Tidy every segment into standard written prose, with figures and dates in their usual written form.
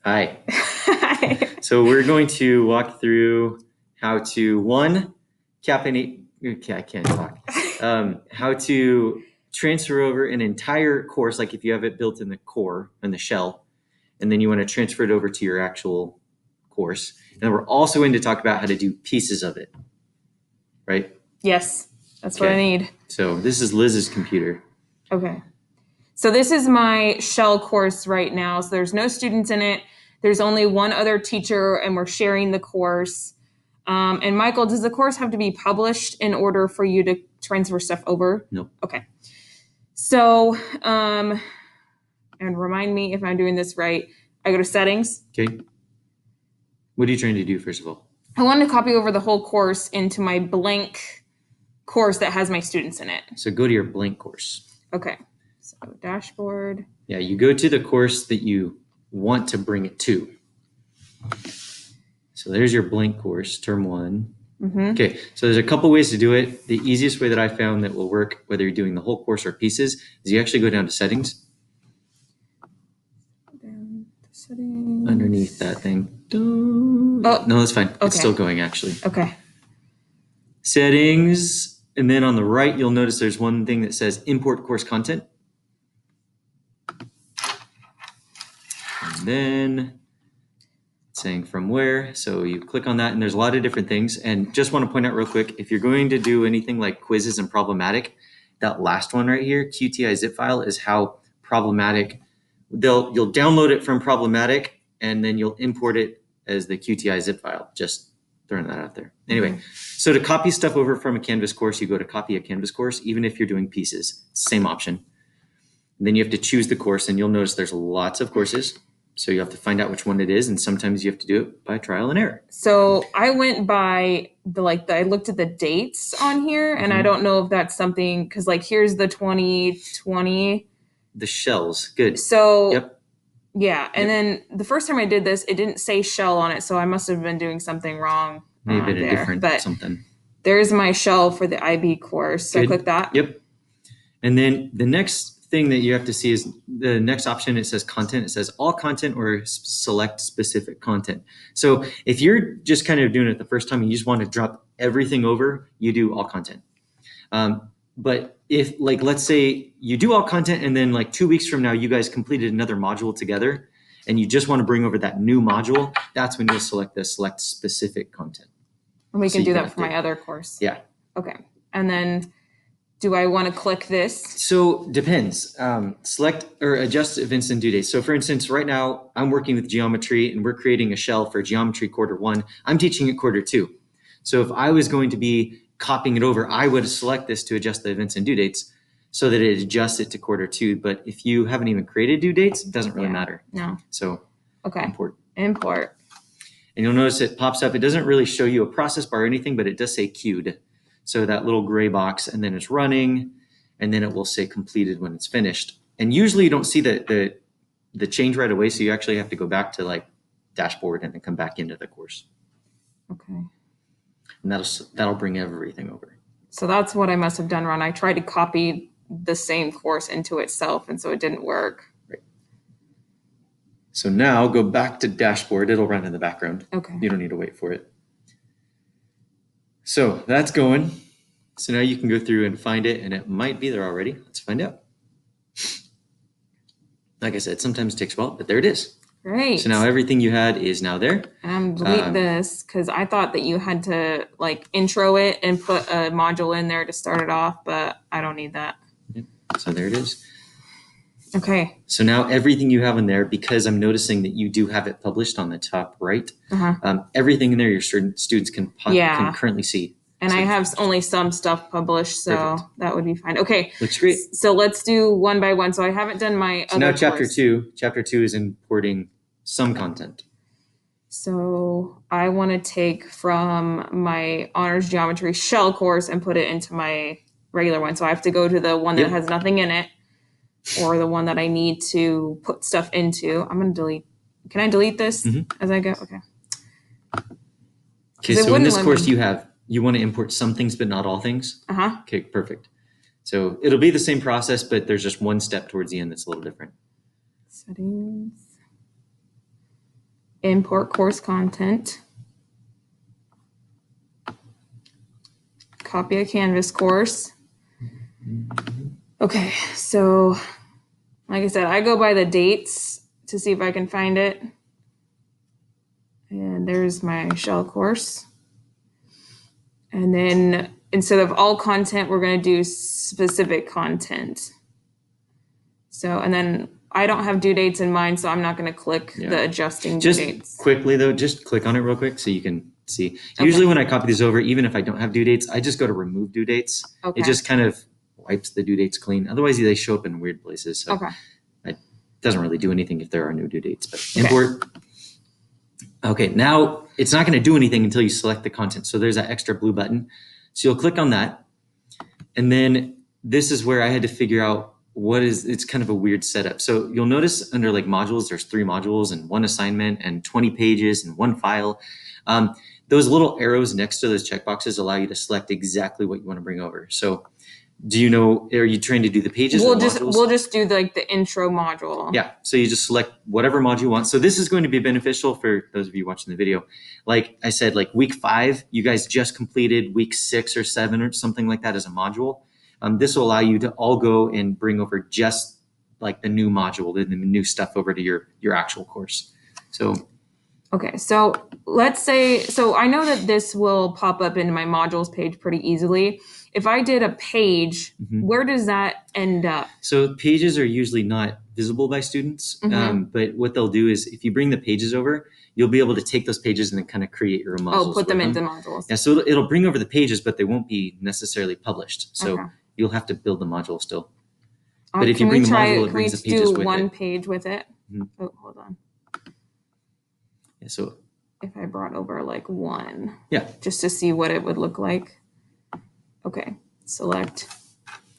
Hi. Hi. So we're going to walk through how to okay, I can't talk. How to transfer over an entire course, like if you have it built in the core and the shell, and then you want to transfer it over to your actual course. And then we're also going to talk about how to do pieces of it, right? Yes, that's what I need. So this is Liz's computer. Okay. So this is my shell course right now. So there's no students in it. There's only one other teacher, and we're sharing the course. And Michael, does the course have to be published in order for you to transfer stuff over? No. Okay. So, and remind me if I'm doing this right. I go to settings. Okay. What are you trying to do, first of all? I want to copy over the whole course into my blank course that has my students in it. So go to your blank course. Okay. So dashboard. Yeah, you go to the course that you want to bring it to. So there's your blank course, term one. Mm-hmm. Okay, so there's a couple ways to do it. The easiest way that I found that will work, whether you're doing the whole course or pieces, is you actually go down to settings. Down to settings. Underneath that thing. Oh, no, that's fine. Okay. It's still going, actually. Okay. Settings, and then on the right, you'll notice there's one thing that says import course content. And then it's saying from where, so you click on that, and there's a lot of different things. And just want to point out real quick, if you're going to do anything like quizzes and problematic, that last one right here, QTI zip file, is how problematic. You'll download it from problematic, and then you'll import it as the QTI zip file. Just throwing that out there. Anyway, so to copy stuff over from a Canvas course, you go to copy a Canvas course, even if you're doing pieces, same option. And then you have to choose the course, and you'll notice there's lots of courses. So you have to find out which one it is, and sometimes you have to do it by trial and error. So I went by I looked at the dates on here, and I don't know if that's something, because here's the 2020. The shells, good. So Yep. Yeah, and then the first time I did this, it didn't say shell on it, so I must have been doing something wrong. Maybe there. a different but something. There's my shell for the IB course. So I click that. Yep. And then the next thing that you have to see is the next option. It says content. It says all content or select specific content. So if you're just kind of doing it the first time and you just want to drop everything over, you do all content. But if let's say you do all content and then 2 weeks from now, you guys completed another module together and you just want to bring over that new module, that's when you'll select the select specific content. And we can do that for my other course. Yeah. Okay. And then do I want to click this? So depends. Select or adjust events and due dates. So for instance, right now I'm working with geometry and we're creating a shell for geometry quarter one. I'm teaching it quarter two. So if I was going to be copying it over, I would select this to adjust the events and due dates so that it adjusts it to quarter two. But if you haven't even created due dates, it doesn't really matter. No. So okay. Import. And you'll notice it pops up. It doesn't really show you a process bar or anything, but it does say queued. So that little gray box, and then it's running, and then it will say completed when it's finished. And usually you don't see the change right away, so you actually have to go back to dashboard and then come back into the course. Okay. And that'll bring everything over. So that's what I must have done wrong. I tried to copy the same course into itself, and so it didn't work. Right. So now go back to dashboard. It'll run in the background. Okay. You don't need to wait for it. So that's going. So now you can go through and find it, and it might be there already. Let's find out. Like I said, sometimes it takes a while, but there it is. Great. So now everything you had is now there. And I'm delete this because I thought that you had to intro it and put a module in there to start it off, but I don't need that. Yep. So there it is. Okay. So now everything you have in there, because I'm noticing that you do have it published on the top right, everything in there your students can currently see. And I have only some stuff published, so perfect. That would be fine. Okay. Looks great. So let's do one by one. So I haven't done my other now chapter two. Chapter 2 is importing some content. So I want to take from my honors geometry shell course and put it into my regular one. So I have to go to the one that has nothing in it, or the one that I need to put stuff into. I'm going to delete. Can I delete this as I go? Okay. Okay, so in this course you want to import some things but not all things? Okay, perfect. So it'll be the same process, but there's just one step towards the end that's a little different. Settings. import course content, copy a Canvas course. Okay, so like I said, I go by the dates to see if I can find it. And there's my shell course. And then instead of all content, we're going to do specific content. So, and then I don't have due dates in mind, so I'm not going to click the adjusting due Just dates. quickly though, just click on it real quick so you can see. Usually when I copy these over, even if I don't have due dates, I just go to remove due dates. Okay. It just kind of wipes the due dates clean. Otherwise they show up in weird places. So Okay. it doesn't really do anything if there are no due dates, but import. Okay, now it's not going to do anything until you select the content. So there's that extra blue button. So you'll click on that. And then this is where I had to figure out it's kind of a weird setup. So you'll notice under like modules, there's 3 modules and 1 assignment and 20 pages and 1 file. Those little arrows next to those checkboxes allow you to select exactly what you want to bring over. So do you know, are you trying to do the pages or the modules? We'll just do like the intro module. Yeah, so you just select whatever module you want. So this is going to be beneficial for those of you watching the video. Like I said, like week 5, you guys just completed week 6 or 7 or something like that as a module. This will allow you to all go and bring over just like the new module, the new stuff over to your actual course. So okay, so let's say, so I know that this will pop up into my modules page pretty easily. If I did a page, where does that end up? So pages are usually not visible by students, but what they'll do is if you bring the pages over, you'll be able to take those pages and then kind of create your own modules. Oh, put them into modules. Yeah, so it'll bring over the pages, but they won't be necessarily published. So you'll have to build the module still. But if you bring the module, it brings the pages with it. Can we do one page with it? Oh, hold on. Yeah, so if I brought over like 1. Yeah. Just to see what it would look like. Okay, select.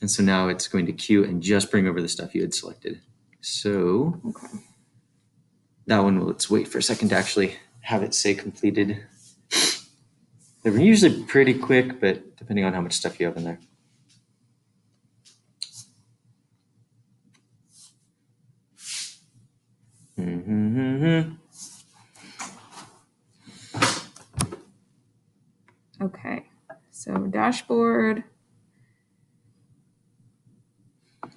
And so now it's going to queue and just bring over the stuff you had selected. So that one, let's wait for a second to actually have it say completed. They're usually pretty quick, but depending on how much stuff you have in there. Okay, so dashboard.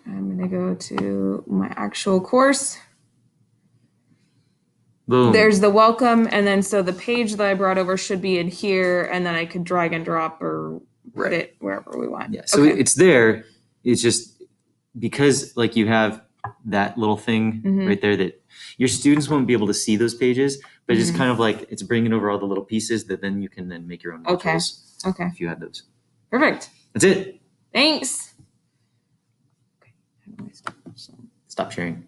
I'm going to go to my actual course. Boom. There's the welcome, and then so the page that I brought over should be in here, and then I could drag and drop or put it wherever we want. Yeah, so it's there. It's just because like you have that little thing right there that your students won't be able to see those pages, but it's kind of like it's bringing over all the little pieces that then you can then make your own modules. Okay. If you had those. Perfect. That's it. Thanks. Stop sharing.